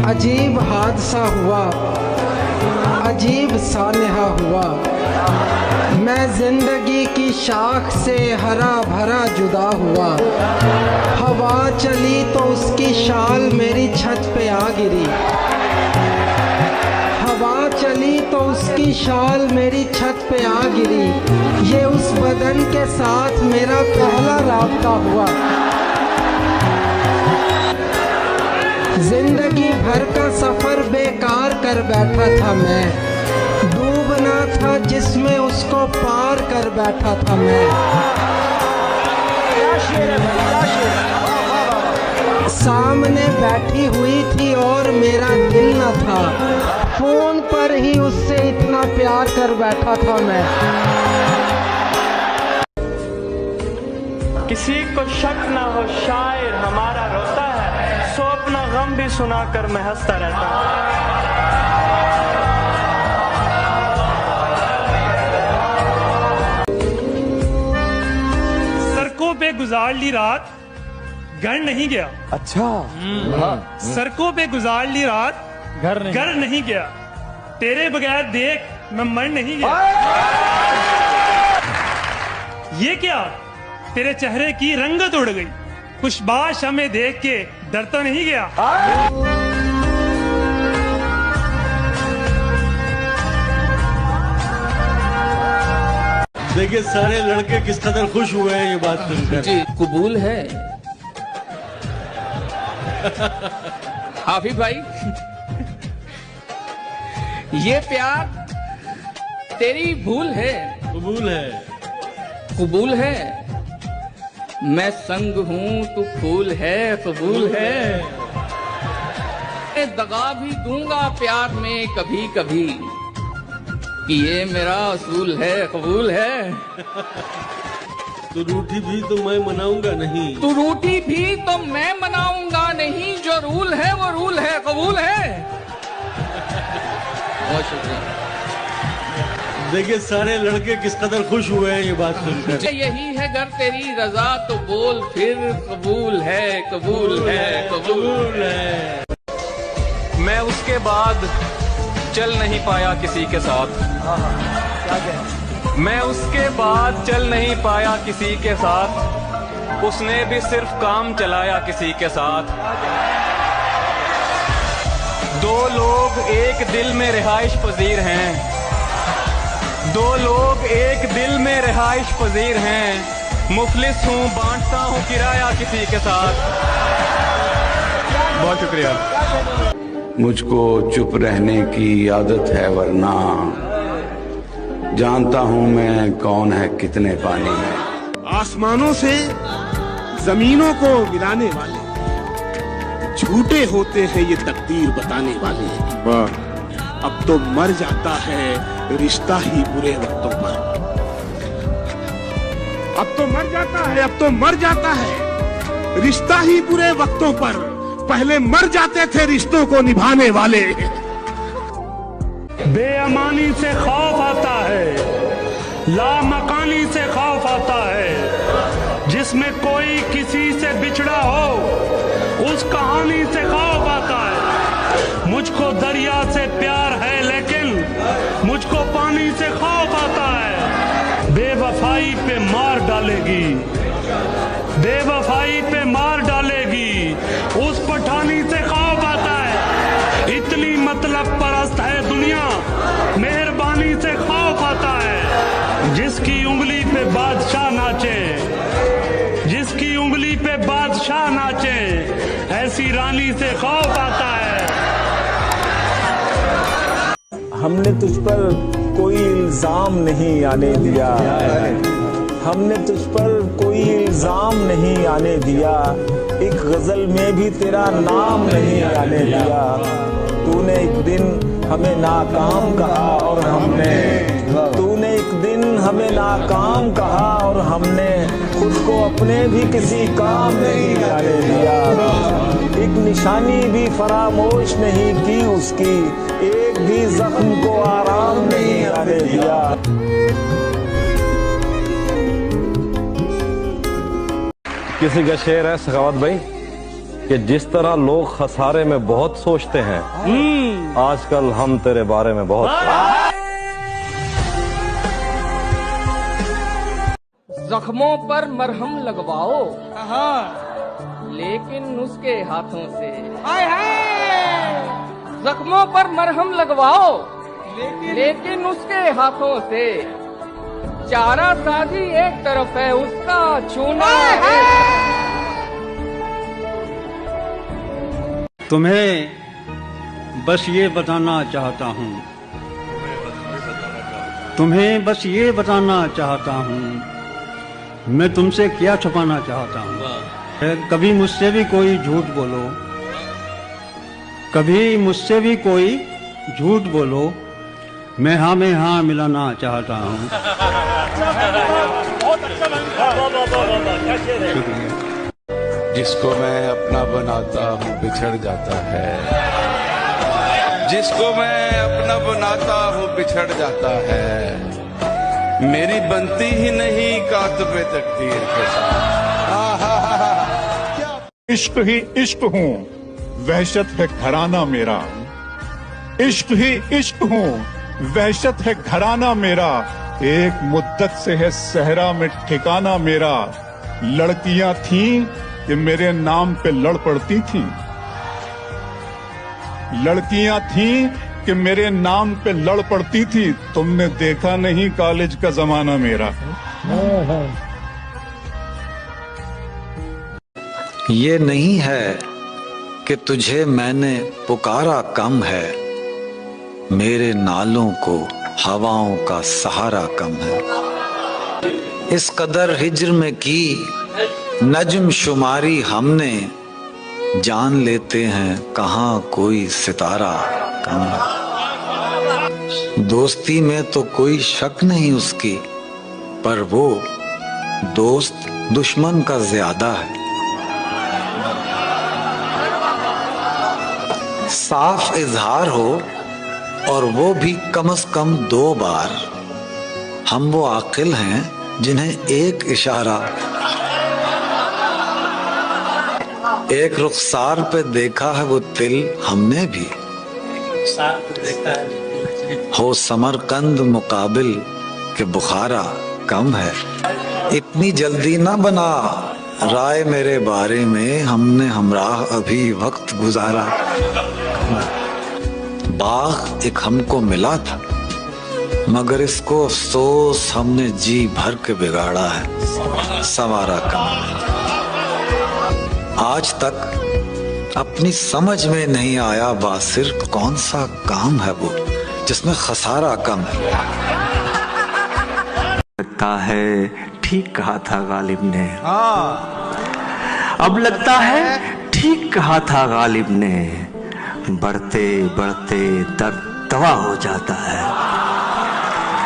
अजीब हादसा हुआ, अजीब सानहा हुआ। मैं जिंदगी की शाख से हरा भरा जुदा हुआ। हवा चली तो उसकी शाल मेरी छत पे आ गिरी। हवा चली तो उसकी शाल मेरी छत पे आ गिरी। ये उस बदन के साथ मेरा पहला राब्ता हुआ। जिंदगी भर का सफर बेकार कर बैठा था मैं। डूबना था जिसमें उसको पार कर बैठा था मैं। सामने बैठी हुई थी और मेरा दिल न था। फोन पर ही उससे इतना प्यार कर बैठा था मैं। किसी को शक ना हो शायर हमारा रोता है, सो अपना गम भी सुनाकर मैं हंसता रहता हूँ। सड़कों पे गुजार ली रात, घर नहीं गया। अच्छा। सड़कों पे गुजार ली रात, घर नहीं गया। तेरे बगैर देख मैं मर नहीं गया। ये क्या, तेरे चेहरे की रंगत उड़ गई। खुशबाश हमें देख के डर तो नहीं गया। देखिए सारे लड़के किस कदर खुश हुए हैं ये बात सुनकर। जी कबूल है हाफिज भाई। ये प्यार तेरी भूल है। कबूल है। कबूल है। मैं संग हूँ तू फूल है। कबूल है। मैं दगा भी दूंगा प्यार में कभी कभी कि ये मेरा असूल है। कबूल है। तो रूठी भी तो मैं मनाऊंगा नहीं। तू रूठी भी तो मैं मनाऊंगा नहीं। जो रूल है वो रूल है। कबूल है। बहुत शुक्रिया। देखिए सारे लड़के किस कदर खुश हुए हैं ये बात सुनकर। यही है अगर तेरी रजा तो बोल फिर कबूल है। कबूल है। कबूल है। मैं उसके बाद चल नहीं पाया किसी के साथ। मैं उसके बाद चल नहीं पाया किसी के साथ। उसने भी सिर्फ काम चलाया किसी के साथ। दो लोग एक दिल में रिहाइश पजीर हैं। दो लोग एक दिल में रिहाइश पजीर हैं। मुफलिस हूँ बांटता हूँ किराया किसी के साथ। बहुत शुक्रिया। मुझको चुप रहने की आदत है वरना जानता हूँ मैं कौन है कितने पानी में। आसमानों से जमीनों को मिलाने वाले झूठे होते हैं ये तकदीर बताने वाले। अब तो मर जाता है रिश्ता ही बुरे वक्तों पर। अब तो मर जाता है, अब तो मर जाता है रिश्ता ही बुरे वक्तों पर। पहले मर जाते थे रिश्तों को निभाने वाले। बेअमानी से खौफ आता है, लामकानी से खौफ आता है। जिसमें कोई किसी से बिछड़ा हो उस कहानी से खौफ आता है। मुझको दरिया से प्यार है लेकिन मुझको पानी से खौफ आता है। बेवफाई पे मार डालेगी, बेवफाई पे मार डालेगी उस पठानी से खौफ आता है। इतनी मतलब परस्त है दुनिया, मेहरबानी से खौफ आता है। जिसकी उंगली पे बादशाह नाचे, जिसकी उंगली पे बादशाह नाचे, ऐसी रानी से खौफ आता है। हमने तुझ पर कोई इल्जाम नहीं आने दिया। हमने तुझ पर कोई इल्जाम नहीं आने दिया। एक गजल में भी तेरा नाम नहीं आने दिया। तूने एक दिन हमें नाकाम कहा और हमने, तूने एक दिन हमें नाकाम कहा और हमने खुद को अपने भी किसी काम नहीं आने दिया। एक निशानी भी फरामोश नहीं की उसकी, एक भी जख्म को आराम नहीं आने दिया। किसी का शेर है सखावत भाई? कि जिस तरह लोग खसारे में बहुत सोचते हैं, आजकल हम तेरे बारे में बहुत जख्मों पर मरहम लगवाओ, लेकिन उसके हाथों से। जख्मों पर मरहम लगवाओ, लेकिन उसके हाथों से। चारा साजी एक तरफ है, उसका छूना तुम्हें बस ये बताना चाहता हूँ, तुम्हें बस ये बताना चाहता हूँ, मैं तुमसे क्या छुपाना चाहता हूँ। कभी मुझसे भी कोई झूठ बोलो, कभी मुझसे भी कोई झूठ बोलो, मैं हाँ में हाँ मिलाना चाहता हूँ। जिसको मैं अपना बनाता हूँ बिछड़ जाता है, जिसको मैं अपना बनाता हूँ बिछड़ जाता है। मेरी बनती ही नहीं कातबे तकदीर के साथ। इश्क ही इश्क हूँ, वहशत है घराना मेरा। इश्क ही इश्क हूँ, वहशत है घराना मेरा। एक मुद्दत से है सहरा में ठिकाना मेरा। लड़कियां थीं कि मेरे नाम पे लड़ पड़ती थीं, लड़कियां थीं कि मेरे नाम पे लड़ पड़ती थी। तुमने देखा नहीं कॉलेज का जमाना मेरा। ये नहीं है कि तुझे मैंने पुकारा कम है, मेरे नालों को हवाओं का सहारा कम है। इस कदर हिज्र में की नज्म शुमारी हमने, जान लेते हैं कहाँ कोई सितारा कम है। दोस्ती में तो कोई शक नहीं उसकी, पर वो दोस्त दुश्मन का ज्यादा है। साफ इजहार हो और वो भी कम से कम 2 बार। हम वो आकिल हैं जिन्हें एक इशारा, एक रुखसार पे देखा है वो तिल हमने भी। हो समरकंद मुकाबिल के बुखारा कम है। इतनी जल्दी ना बना राय मेरे बारे में, हमने हमराह अभी वक्त गुजारा। बाग एक हमको मिला था, मगर इसको अफसोस हमने जी भर के बिगाड़ा है, संवारा कम। आज तक अपनी समझ में नहीं आया बासिर कौन सा काम है वो जिसमें खसारा कम है। लगता है ठीक कहा था गालिब ने, अब लगता है ठीक कहा था गालिब ने। बढ़ते बढ़ते दर्द दवा हो जाता है।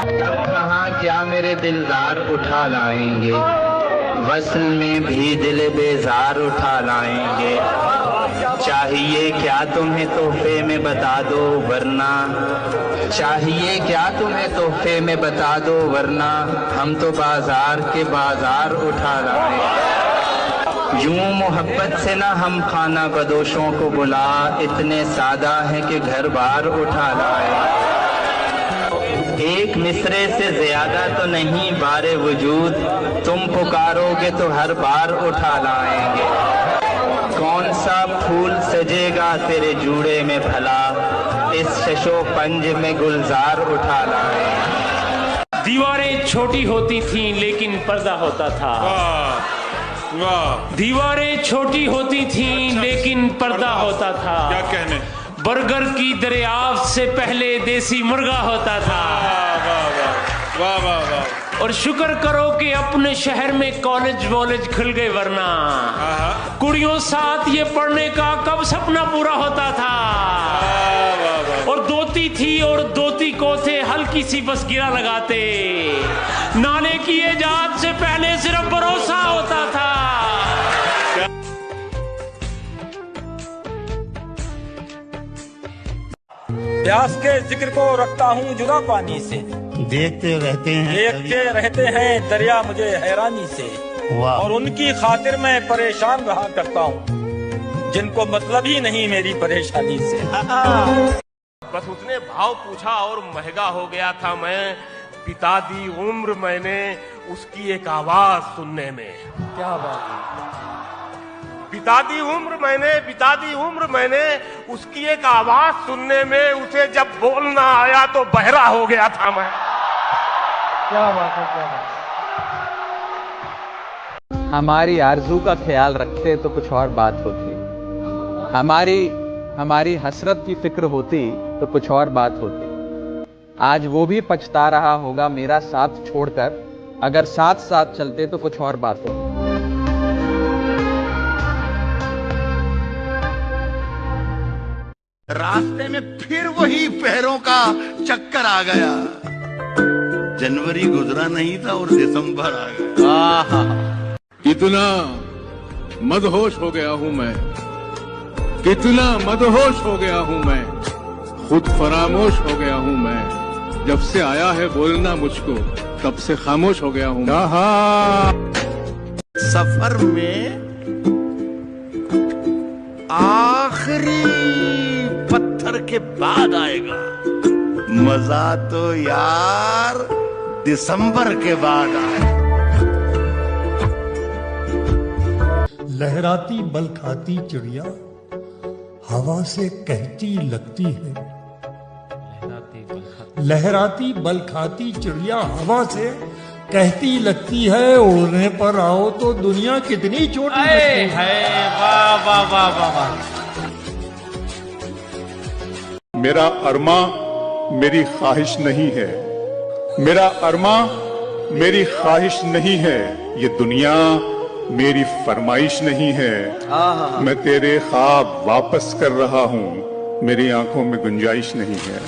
कहाँ क्या मेरे दिलदार उठा लाएंगे, वस्ल में भी दिल बेजार उठा लाएंगे। चाहिए क्या तुम्हें तोहफे में बता दो वरना, चाहिए क्या तुम्हें तोहफे में बता दो वरना, हम तो बाजार के बाजार उठा लाएंगे। यूं मोहब्बत से ना हम खाना बदोशों को बुला, इतने सादा है कि घर बार उठा लाए। एक मिसरे से ज्यादा तो नहीं बारे वजूद, तुम पुकारोगे तो हर बार उठा लाएंगे। कौन सा फूल सजेगा तेरे जूड़े में भला, इस शशो पंज में गुलजार उठा लाएंगे। दीवारें छोटी होती थीं लेकिन पर्दा होता था। दीवारें छोटी होती थीं लेकिन पर्दा होता था। क्या कहने, बर्गर की दरियाफ्त से पहले देसी मुर्गा होता था। वाह वाह वाह। और शुक्र करो कि अपने शहर में कॉलेज वॉलेज खुल गए, वरना कुड़ियों साथ ये पढ़ने का कब सपना पूरा होता था। और दोती थी और दोती को थे हल्की सी बस गिरा लगाते, नाले की इजाद से पहले सिर्फ भरोसा होता था। प्यास के जिक्र को रखता हूँ जुदा पानी से, देखते रहते हैं दरिया मुझे हैरानी से। और उनकी खातिर मैं परेशान रहा करता हूँ। जिनको मतलब ही नहीं मेरी परेशानी से। बस उसने भाव पूछा और महंगा हो गया था मैं, बिता दी उम्र मैंने उसकी एक आवाज सुनने में। क्या बात है। बिता दी उम्र मैंने उसकी एक आवाज सुनने में, उसे जब बोलना आया तो बहरा हो गया था मैं। क्या बात है, क्या बात है। हमारी आरज़ू का ख्याल रखते तो कुछ और बात होती, हमारी हसरत की फिक्र होती तो कुछ और बात होती। आज वो भी पछता रहा होगा मेरा साथ छोड़कर, अगर साथ साथ चलते तो कुछ और बात होती। रास्ते में फिर वही पैरों का चक्कर आ गया। जनवरी गुजरा नहीं था और दिसंबर आ गया। कितना मदहोश हो गया हूं मैं, कितना मदहोश हो गया हूं मैं, खुद फरामोश हो गया हूं मैं। जब से आया है बोलना मुझको, तब से खामोश हो गया हूं। सफर में आखिरी पत्थर के बाद आएगा मजा, तो यार दिसंबर के बाद आएगा। लहराती बल खाती चिड़िया हवा से कहती लगती है। लहराती बल खाती चिड़िया हवा से कहती लगती है, उड़ने पर आओ तो दुनिया कितनी छोटी लगती है। वाह वाह वाह वाह वाह। मेरा अरमा मेरी ख्वाहिश नहीं है, मेरा अरमा मेरी ख्वाहिश नहीं है, ये दुनिया मेरी फरमाइश नहीं है। मैं तेरे ख्वाब वापस कर रहा हूँ, मेरी आंखों में गुंजाइश नहीं है।